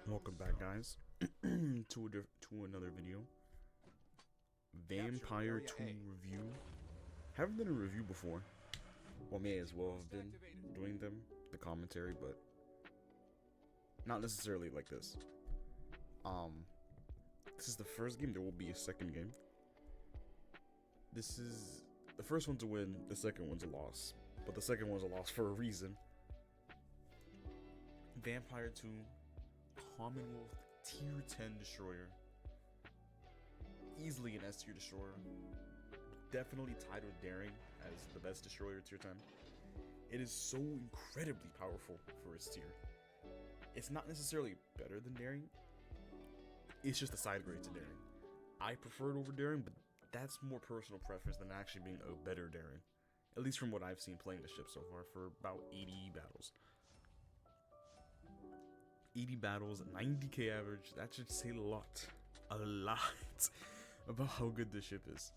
Welcome back, guys, to another video. Vampire 2 review. Haven't done a review before. Well, may as well have been doing them, the commentary, but not necessarily like this. This is the first game. There will be a second game. This is the first one's a win. The second one's a loss, but the second one's a loss for a reason. Vampire 2 Commonwealth Tier 10 Destroyer. Easily an S tier destroyer. Definitely tied with Daring as the best destroyer tier 10. It is so incredibly powerful for its tier. It's not necessarily better than Daring. It's just a side grade to Daring. I prefer it over Daring, but that's more personal preference than actually being a better Daring. At least from what I've seen playing the ship so far for about 80 battles. 80 battles, 90k average. That should say a lot about how good this ship is.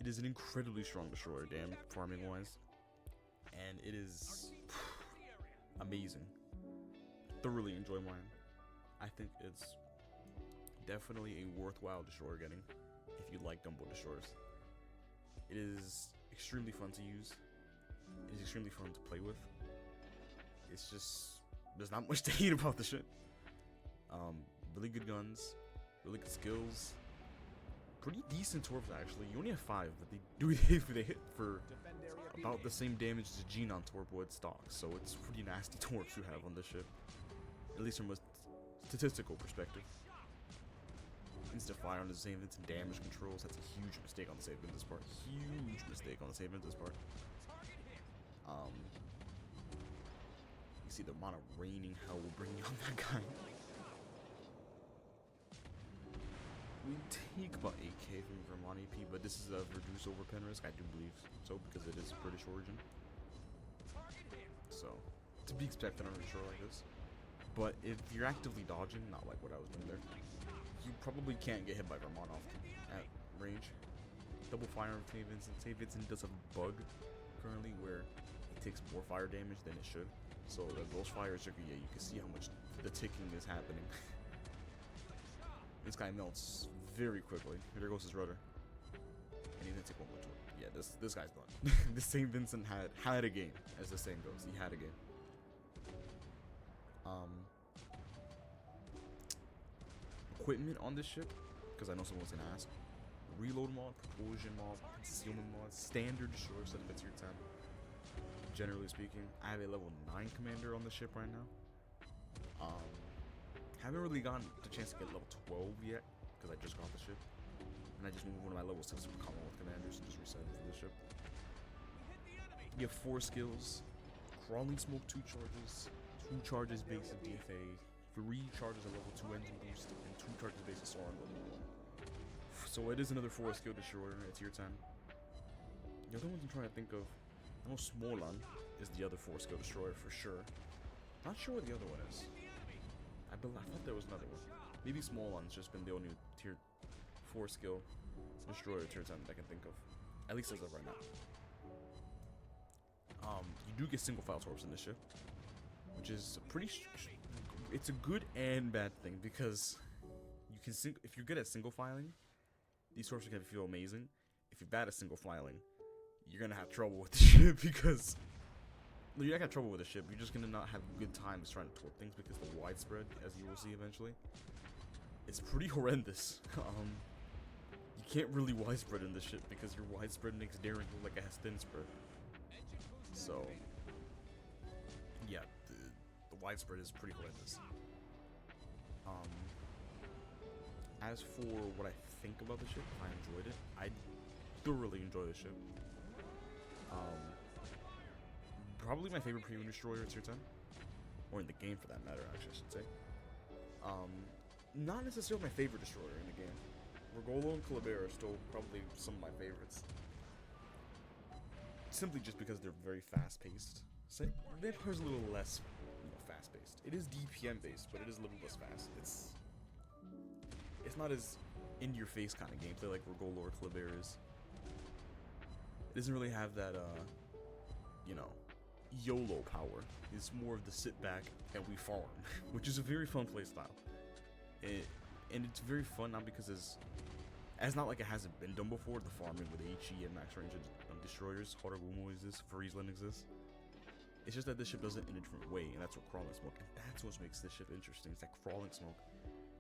It is an incredibly strong destroyer, damn, farming wise, and it is amazing. Thoroughly enjoy mine. I think it's definitely a worthwhile destroyer getting if you like Dumbo destroyers. It is extremely fun to use. It is extremely fun to play with. It's just there's not much to hate about the ship. Really good guns, really good skills, pretty decent torps actually. You only have 5, but they hit for about the same damage as a Genon torp would stock, so it's pretty nasty torps you have on this ship, at least from a statistical perspective. Instant fire on the St. Vincent damage controls. That's a huge mistake on the St. Vincent's part. Huge mistake on the St. Vincent's part. You see the amount of raining hell will bring you on that guy. We take about 8k from Vermont AP, but this is a reduced over pen risk. I do believe so because it is British origin. So, to be expected on a destroyer like this. But if you're actively dodging, not like what I was doing there, you probably can't get hit by Vermont often at range. Double fire on St. Vincent. St. Vincent does have a bug currently where it takes more fire damage than it should. So those fires, yeah, you can see how much the ticking is happening. This guy melts very quickly. There goes his rudder. And he's gonna take one more torp. Yeah, this guy's done. This St. Vincent had a game, as the saying goes. He had a game. Equipment on this ship, because I know someone's gonna ask. Reload mod, propulsion mod, concealment mod, standard destroyer set up at tier 10. Generally speaking, I have a level 9 commander on the ship right now. Haven't really gotten the chance to get level 12 yet, because I just got the ship. And I just moved one of my level 6 Commonwealth commanders and just reset it for the ship. You have 4 skills. Crawling Smoke 2 charges, 2 charges basic DFA, 3 charges at level 2 engine boost, and 2 charges basic SOAR on level 1. So it is another 4 skill destroyer at tier 10. The other ones I'm trying to think of, I know Smolan is the other 4 skill destroyer for sure. Not sure what the other one is. I thought there was another one. Maybe Smolan's just been the only tier 4 skill destroyer tier 10 that I can think of. At least as of right now. You do get single file torps in this ship, which is it's a good and bad thing because you can if you're good at single filing, these torps can feel amazing. If you're bad at single filing, you're gonna have trouble with the ship because you're not gonna have trouble with the ship. You're just gonna not have good times trying to torp things because the widespread, as you will see eventually, it's pretty horrendous. You can't really widespread in this ship because your widespread makes Daring look like it has thin spread. So, yeah, the widespread is pretty horrendous. As for what I think about the ship, I enjoyed it. I thoroughly enjoy the ship. Probably my favorite premium destroyer at tier 10, or in the game for that matter, actually, I should say. Not necessarily my favorite destroyer in the game. Regolo and Calibera are still probably some of my favorites. Simply just because they're very fast-paced. So Vampire's a little less, fast-paced. It is DPM-based, but it is a little less fast. It's not as in-your-face kind of gameplay like Regolo or Calibera is. It doesn't really have that, YOLO power. It's more of the sit back and we farm, which is a very fun playstyle. And it's very fun not because as not like it hasn't been done before. The farming with HE and max range destroyers, Harugumo exists, Friesland exists. It's just that this ship does it in a different way, and that's what crawling smoke. And that's what makes this ship interesting. It's that crawling smoke.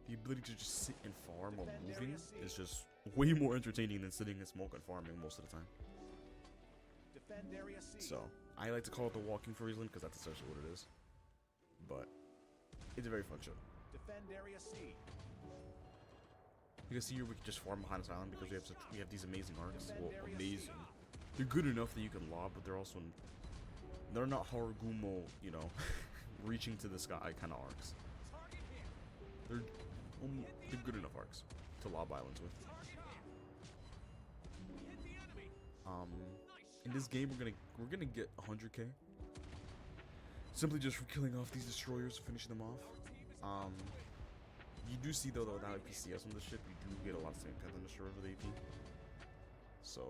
The ability to just sit and farm while moving is just way more entertaining than sitting and smoke and farming most of the time. So, I like to call it the walking Friesland because that's essentially what it is. But, it's a very fun ship. Defend area C. You can see here we can just farm behind this island because we have these amazing arcs. Well, amazing. They're good enough that you can lob, but they're also they're not Harugumo, you know, reaching to the sky kind of arcs. They're good enough arcs to lob islands with. In this game we're gonna get 100k simply just for killing off these destroyers, finishing them off. You do see though that without APCS on the ship, you do get a lot of same Panther destroyers with AP. So,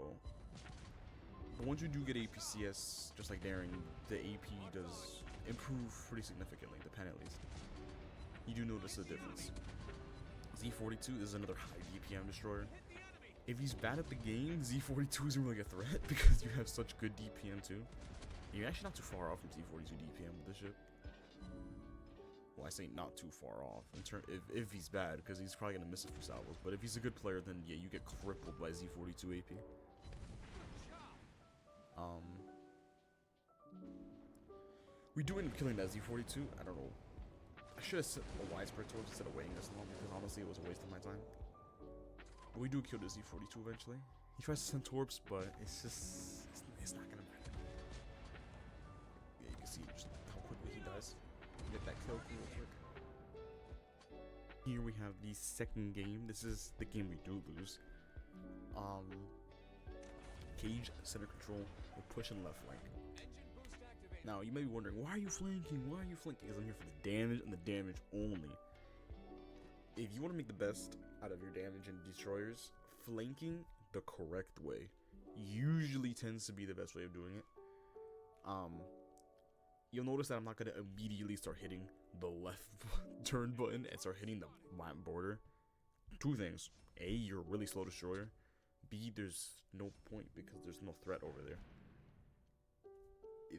but once you do get APCS, just like Daring, the AP does improve pretty significantly, the pen at least. You do notice the difference. Z42 is another high DPM destroyer. If he's bad at the game, Z42 isn't really a threat because you have such good DPM too. You're actually not too far off from Z42 DPM with this ship. Well, I say not too far off in if he's bad, because he's probably gonna miss a few salvos. But if he's a good player, then yeah, you get crippled by Z42 AP. We do end up killing that Z42. I don't know. I should have set a widespread torch instead of waiting this long because honestly it was a waste of my time. But we do kill the Z42 eventually. He tries to send torps, but it's just it's not gonna matter. Yeah, you can see just how quickly he dies. Get that kill real quick. Here we have the second game. This is the game we do lose. Cage center control. We're pushing left flank. Now you may be wondering, why are you flanking? Why are you flanking? Because I'm here for the damage and the damage only. If you want to make the best out of your damage and destroyers, flanking the correct way usually tends to be the best way of doing it. You'll notice that I'm not going to immediately start hitting the left turn button and start hitting the border. Two things. A, you're a really slow destroyer. B, there's no point because there's no threat over there.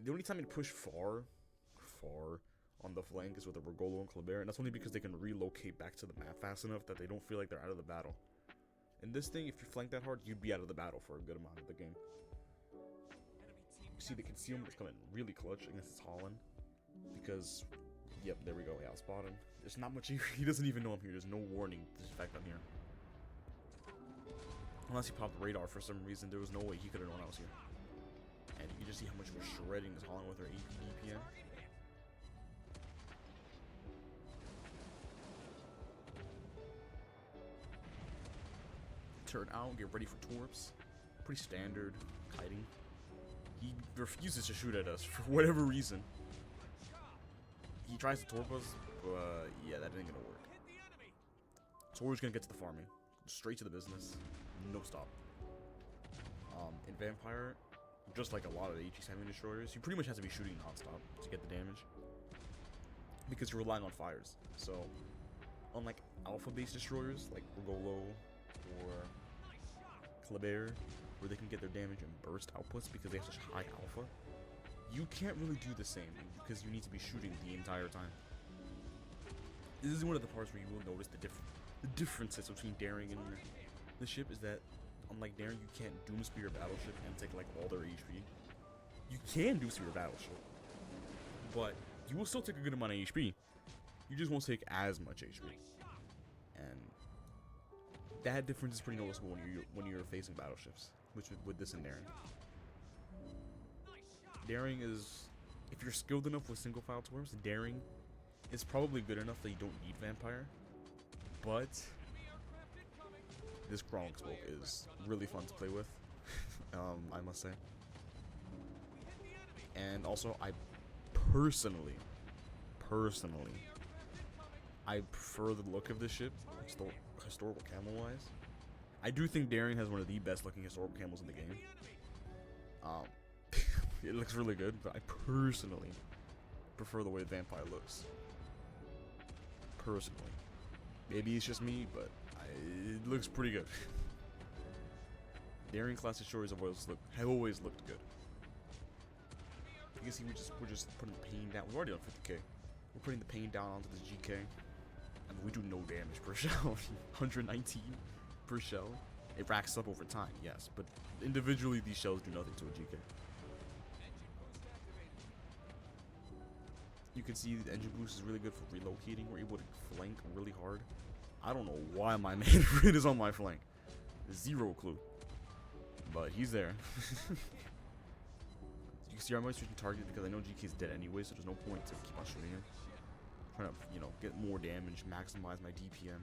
The only time you push far on the flank is with a Regolo and Kleber, and that's only because they can relocate back to the map fast enough that they don't feel like they're out of the battle. In this thing, if you flank that hard, you'd be out of the battle for a good amount of the game. You see the concealment is coming really clutch against Holland because, yep, there we go. Yeah, I'll spot him. There's not much. He doesn't even know I'm here. There's no warning to the fact I'm here. Unless he popped the radar for some reason, there was no way he could have known I was here. And you can just see how much we're shredding this Holland with her AP DPM. Turn out, get ready for torps. Pretty standard kiting. He refuses to shoot at us for whatever reason. He tries to torp us, but yeah, that ain't gonna work. So we're just gonna get to the farming. Straight to the business. No stop. In Vampire, just like a lot of the HE Semi destroyers, you pretty much have to be shooting non-stop to get the damage. Because you're relying on fires. So, unlike alpha-based destroyers like Regolo or Kleber, where they can get their damage in burst outputs because they have such high alpha, you can't really do the same because you need to be shooting the entire time. This is one of the parts where you will notice the differences between Daring and the ship is that, unlike Daring, you can't Doomspear your battleship and take like all their HP. You can Doomspear your battleship, but you will still take a good amount of HP. You just won't take as much HP, and that difference is pretty noticeable when you're facing battleships, which with this and Daring. Daring is, if you're skilled enough with single file torps, Daring is probably good enough that you don't need Vampire, but this crawling smoke is really fun to play with, I must say. And also, I personally, I prefer the look of this ship, historical camo wise. I do think Daring has one of the best looking historical camos in the game. It looks really good, but I personally prefer the way Vampire looks. Personally. Maybe it's just me, but it looks pretty good. Daring class destroyers have always looked good. You can see we're just putting the pain down. We're already on 50k. We're putting the pain down onto this GK. I mean, we do no damage per shell. 119 per shell. It racks up over time, yes, but individually these shells do nothing to a GK. You can see the engine boost is really good for relocating. We're able to flank really hard. I don't know why my man Rid is on my flank. Zero clue. But he's there. You can see I'm always switching target because I know GK is dead anyway, so there's no point to keep on shooting him. Trying to, you know, get more damage, maximize my DPM.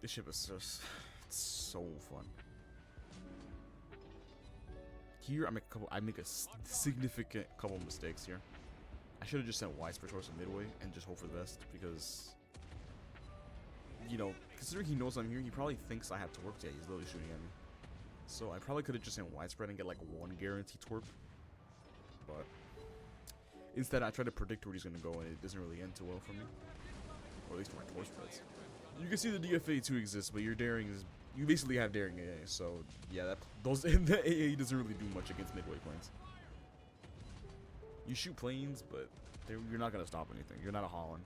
This ship is just, it's so fun. Here I make a significant couple mistakes here. I should have just sent Wiseper towards the midway and just hope for the best because, you know, considering he knows I'm here, he probably thinks I have torp. Yeah, he's literally shooting at me. So I probably could have just sent Widespread and get like one guaranteed torp. But instead I try to predict where he's going to go and it doesn't really end too well for me. Or at least for my torp spreads. You can see the DFA 2 exists, but your daring is, you basically have daring AA, so yeah, the AA doesn't really do much against midway planes. You shoot planes, but you're not gonna stop anything. You're not a Holland,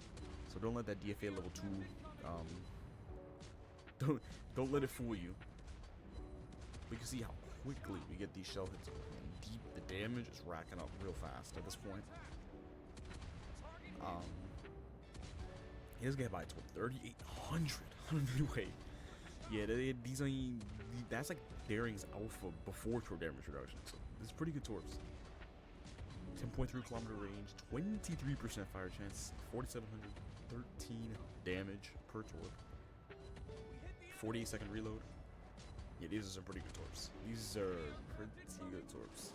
so don't let that DFA level 2. Don't let it fool you. But you can see how quickly we get these shell hits and deep. The damage is racking up real fast at this point. He does get by 3,800 on midway. Yeah, these are that's like Daring's alpha before torp damage reduction. So this is pretty good torps. 10.3 kilometer range, 23% fire chance, 4,700, 13 damage per torp, 48-second reload. Yeah, these are some pretty good torps. These are pretty good torps.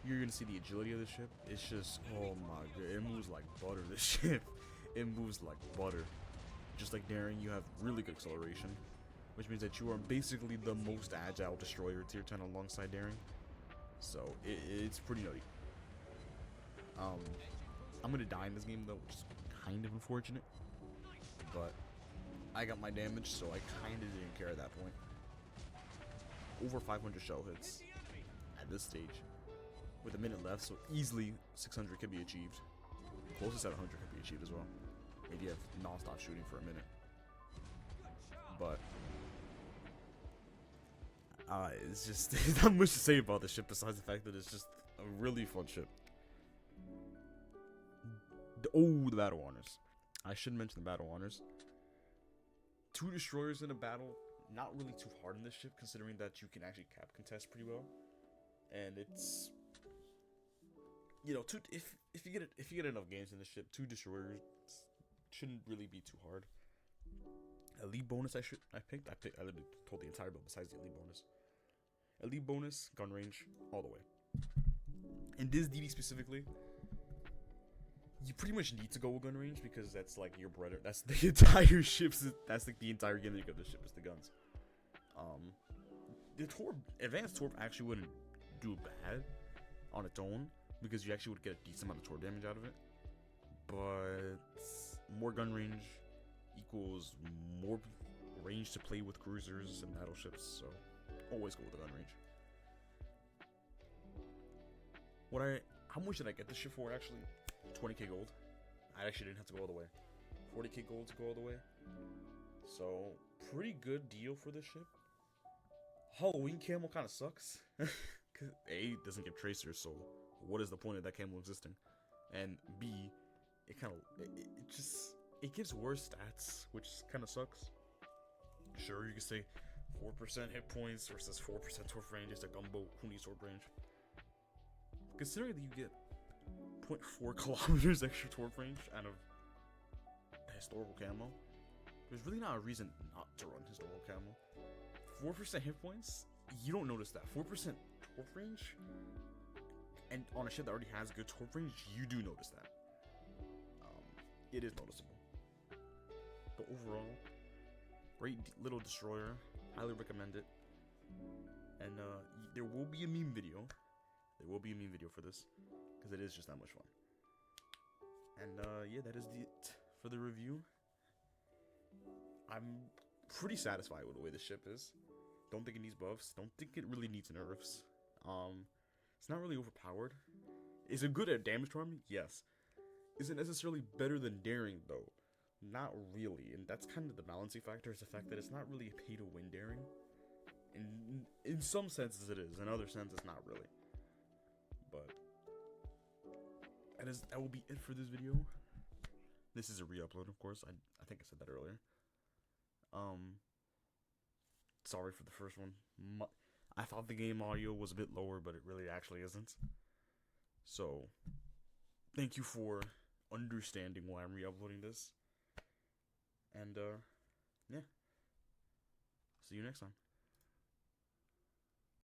You're gonna see the agility of the ship. It's just, oh my god, it moves like butter. This ship, it moves like butter. Just like Daring, you have really good acceleration, which means that you are basically the most agile destroyer tier 10 alongside Daring. So it's pretty nutty. I'm gonna die in this game though, which is kind of unfortunate. But I got my damage, so I kind of didn't care at that point. Over 500 shell hits at this stage, with a minute left, so easily 600 can be achieved. Closest at 100 can be achieved as well. If you have non-stop shooting for a minute. But it's just there's not much to say about the ship besides the fact that it's just a really fun ship. The battle honors. I should mention the battle honors. 2 destroyers in a battle, not really too hard in this ship, considering that you can actually cap contest pretty well. And it's, you know, if you get enough games in the ship, 2 destroyers shouldn't really be too hard. Elite bonus I literally told the entire build besides the elite bonus. Elite bonus, gun range, all the way. In this DD specifically, you pretty much need to go with gun range because that's like your bread. That's the entire ship's. That's like the entire gimmick of the ship is the guns. The torp, advanced torp actually wouldn't do bad on its own because you actually would get a decent amount of torp damage out of it. But more gun range equals more range to play with cruisers and battleships, so always go with the gun range. How much did I get this ship for actually? 20k gold. I actually didn't have to go all the way. 40k gold to go all the way. So, pretty good deal for this ship. Halloween camo kind of sucks. Cause A, it doesn't give tracers, so what is the point of that camo existing? And B, it kind of, it gives worse stats, which kind of sucks. Sure, you can say 4% hit points versus 4% torp range. It's a gumbo. Who needs torp range? Considering that you get 0.4 kilometers extra torp range out of historical camo, there's really not a reason not to run historical camo. 4% hit points, you don't notice that. 4% torp range, and on a ship that already has good torp range, you do notice that. It is noticeable. But overall, great little destroyer. Highly recommend it. And there will be a meme video. There will be a meme video for this, because it is just that much fun. And yeah, that is it for the review. I'm pretty satisfied with the way the ship is. Don't think it needs buffs. Don't think it really needs nerfs. It's not really overpowered. Is it good at damage charm? Yes. Is it necessarily better than daring though? Not really. And that's kind of the balancing factor, is the fact that it's not really a pay to win daring. In some senses it is. In other senses not really. But that will be it for this video. This is a re-upload, of course. I think I said that earlier. Sorry for the first one. I thought the game audio was a bit lower, but it really actually isn't. So, thank you for understanding why I'm re-uploading this. And, yeah. See you next time.